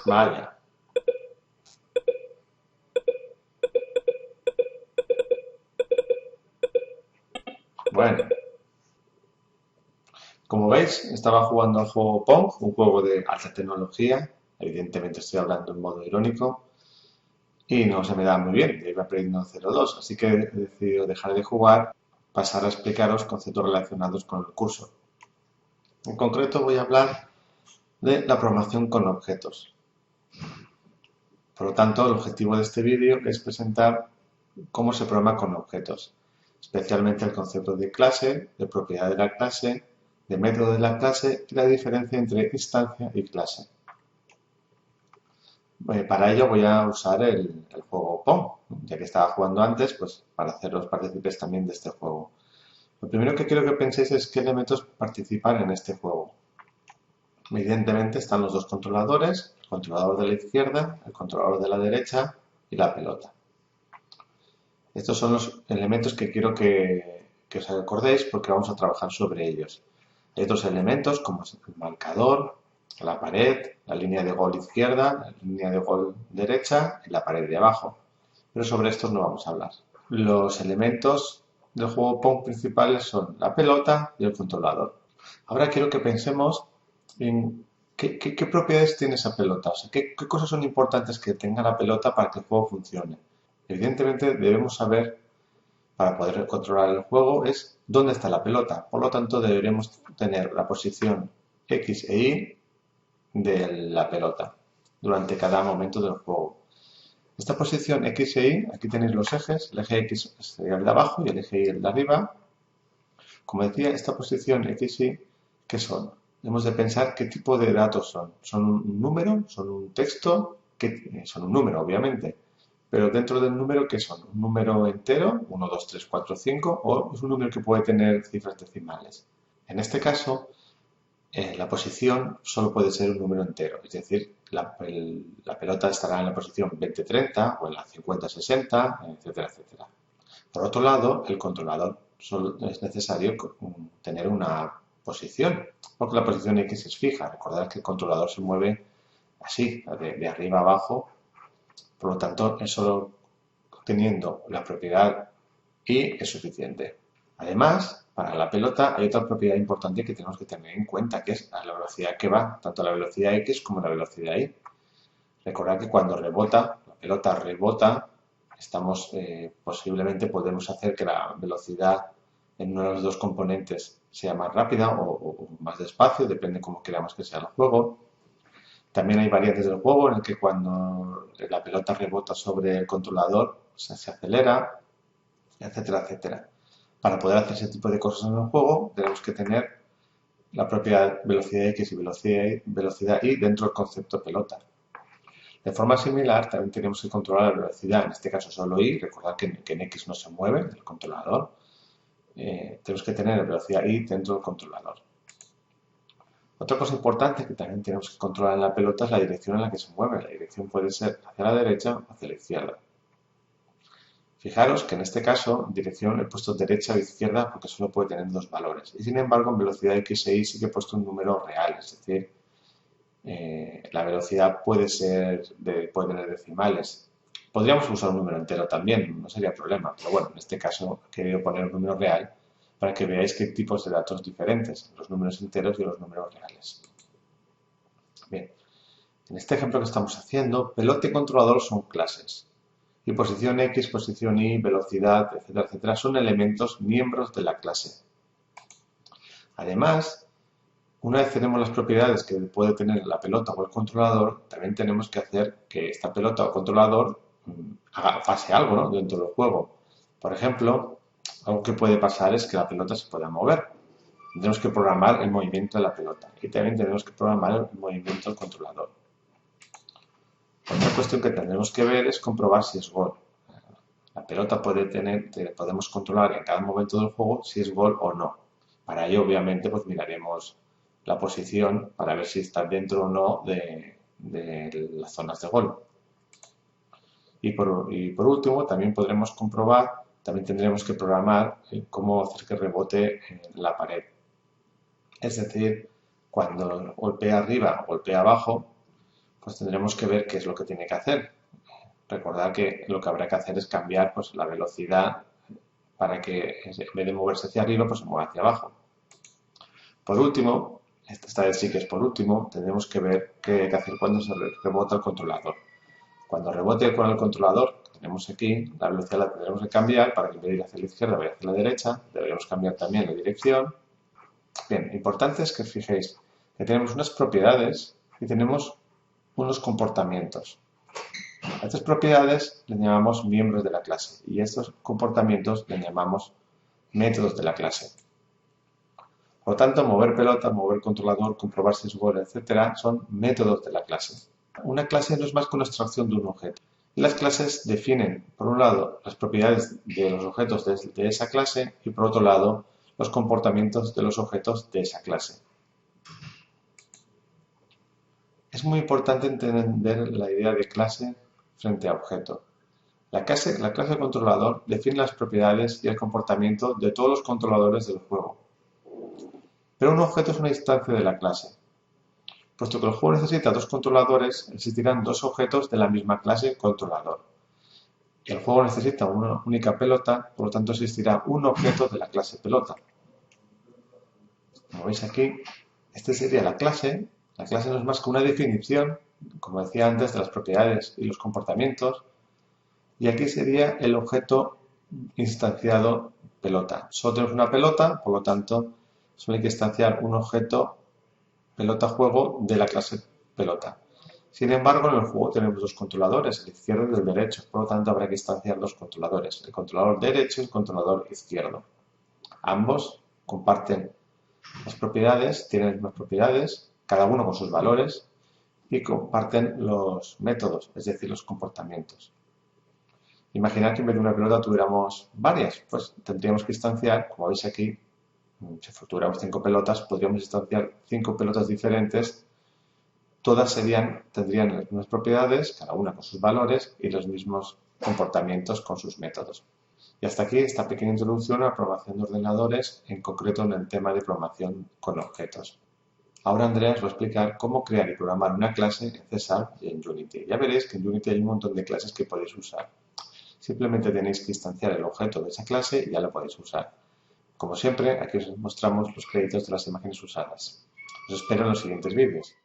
Vaya. Bueno, como veis, estaba jugando al juego Pong, un juego de alta tecnología. Evidentemente estoy hablando en modo irónico. Y no se me da muy bien, iba perdiendo 0-2, así que he decidido dejar de jugar, pasar a explicaros conceptos relacionados con el curso. En concreto voy a hablar de la programación con objetos. Por lo tanto, el objetivo de este vídeo es presentar cómo se programa con objetos, especialmente el concepto de clase, de propiedad de la clase, de método de la clase y la diferencia entre instancia y clase. Para ello voy a usar el juego Pong, ya que estaba jugando antes, pues para haceros partícipes también de este juego. Lo primero que quiero que penséis es qué elementos participan en este juego. Evidentemente están los dos controladores, el controlador de la izquierda, el controlador de la derecha y la pelota. Estos son los elementos que quiero que os acordéis porque vamos a trabajar sobre ellos. Hay otros elementos como el marcador, la pared, la línea de gol izquierda, la línea de gol derecha y la pared de abajo. Pero sobre estos no vamos a hablar. Los elementos del juego Pong principales son la pelota y el controlador. Ahora quiero que pensemos en qué propiedades tiene esa pelota, o sea, qué cosas son importantes que tenga la pelota para que el juego funcione. Evidentemente debemos saber, para poder controlar el juego, es dónde está la pelota. Por lo tanto, deberemos tener la posición X e Y de la pelota durante cada momento del juego. Esta posición X e Y, aquí tenéis los ejes, el eje X sería el de abajo y el eje Y el de arriba. Como decía, esta posición X y Y, ¿qué son? Hemos de pensar qué tipo de datos son. ¿Son un número? ¿Son un texto? Son un número, obviamente. Pero dentro del número, ¿qué son? ¿Un número entero? 1, 2, 3, 4, 5. ¿O es un número que puede tener cifras decimales? En este caso, la posición solo puede ser un número entero. Es decir, la pelota estará en la posición 20-30 o en la 50-60, etcétera, etcétera. Por otro lado, el controlador solo es necesario tener una posición, porque la posición X es fija. Recordad que el controlador se mueve así, de arriba a abajo. Por lo tanto, solo teniendo la propiedad Y es suficiente. Además, para la pelota hay otra propiedad importante que tenemos que tener en cuenta, que es a la velocidad que va, tanto la velocidad X como la velocidad Y. Recordad que cuando rebota, la pelota rebota, posiblemente podemos hacer que la velocidad en uno de los dos componentes sea más rápida o más despacio, depende cómo queramos que sea el juego. También hay variantes del juego en el que cuando la pelota rebota sobre el controlador se acelera, etcétera, etcétera. Para poder hacer ese tipo de cosas en el juego tenemos que tener la propia velocidad X y velocidad Y dentro del concepto pelota. De forma similar, también tenemos que controlar la velocidad, en este caso solo Y, recordad que en X no se mueve el controlador. Tenemos que tener la velocidad Y dentro del controlador. Otra cosa importante que también tenemos que controlar en la pelota es la dirección en la que se mueve. La dirección puede ser hacia la derecha o hacia la izquierda. Fijaros que en este caso, en dirección he puesto derecha o izquierda porque solo puede tener dos valores. Y sin embargo, en velocidad X e Y sí que he puesto un número real, es decir, la velocidad puede tener decimales. Podríamos usar un número entero también, no sería problema, pero bueno, en este caso he querido poner un número real para que veáis qué tipos de datos diferentes, los números enteros y los números reales. Bien, en este ejemplo que estamos haciendo, pelota y controlador son clases. Y posición X, posición Y, velocidad, etcétera, etcétera, son elementos miembros de la clase. Además, una vez tenemos las propiedades que puede tener la pelota o el controlador, también tenemos que hacer que esta pelota o controlador pase algo, ¿no?, dentro del juego. Por ejemplo, algo que puede pasar es que la pelota se pueda mover. Tenemos que programar el movimiento de la pelota y también tenemos que programar el movimiento del controlador. Otra cuestión que tendremos que ver es comprobar si es gol. La pelota podemos controlar en cada momento del juego si es gol o no. Para ello, obviamente, pues miraremos la posición para ver si está dentro o no de las zonas de gol. Y por último, también podremos comprobar, también tendremos que programar cómo hacer que rebote en la pared. Es decir, cuando golpea arriba o golpea abajo, pues tendremos que ver qué es lo que tiene que hacer. Recordad que lo que habrá que hacer es cambiar pues, la velocidad para que en vez de moverse hacia arriba, pues se mueva hacia abajo. Por último, esta vez sí que es por último, tendremos que ver qué hay que hacer cuando se rebota el controlador. Cuando rebote con el controlador, que tenemos aquí, la velocidad la tendremos que cambiar para que en vez de ir hacia la izquierda vaya hacia la derecha. Deberíamos cambiar también la dirección. Bien, importante es que os fijéis que tenemos unas propiedades y tenemos unos comportamientos. A estas propiedades les llamamos miembros de la clase y estos comportamientos les llamamos métodos de la clase. Por lo tanto, mover pelota, mover controlador, comprobar si es gol, etc. son métodos de la clase. Una clase no es más que una abstracción de un objeto. Y las clases definen, por un lado, las propiedades de los objetos de esa clase y, por otro lado, los comportamientos de los objetos de esa clase. Es muy importante entender la idea de clase frente a objeto. La clase controlador define las propiedades y el comportamiento de todos los controladores del juego. Pero un objeto es una instancia de la clase. Puesto que el juego necesita dos controladores, existirán dos objetos de la misma clase controlador. Y el juego necesita una única pelota, por lo tanto existirá un objeto de la clase pelota. Como veis aquí, esta sería la clase. La clase no es más que una definición, como decía antes, de las propiedades y los comportamientos. Y aquí sería el objeto instanciado pelota. Solo tenemos una pelota, por lo tanto, solo hay que instanciar un objeto pelota juego de la clase pelota. Sin embargo, en el juego tenemos dos controladores, el izquierdo y el derecho. Por lo tanto, habrá que instanciar dos controladores, el controlador derecho y el controlador izquierdo. Ambos comparten las propiedades, tienen las mismas propiedades, cada uno con sus valores, y comparten los métodos, es decir, los comportamientos. Imaginad que en vez de una pelota tuviéramos varias, pues tendríamos que instanciar, como veis aquí, si tuviéramos 5 pelotas, podríamos instanciar 5 pelotas diferentes, todas tendrían las mismas propiedades, cada una con sus valores y los mismos comportamientos con sus métodos. Y hasta aquí esta pequeña introducción a la programación de ordenadores, en concreto en el tema de programación con objetos. Ahora Andrea os va a explicar cómo crear y programar una clase en C# y en Unity. Ya veréis que en Unity hay un montón de clases que podéis usar. Simplemente tenéis que instanciar el objeto de esa clase y ya lo podéis usar. Como siempre, aquí os mostramos los créditos de las imágenes usadas. Os espero en los siguientes vídeos.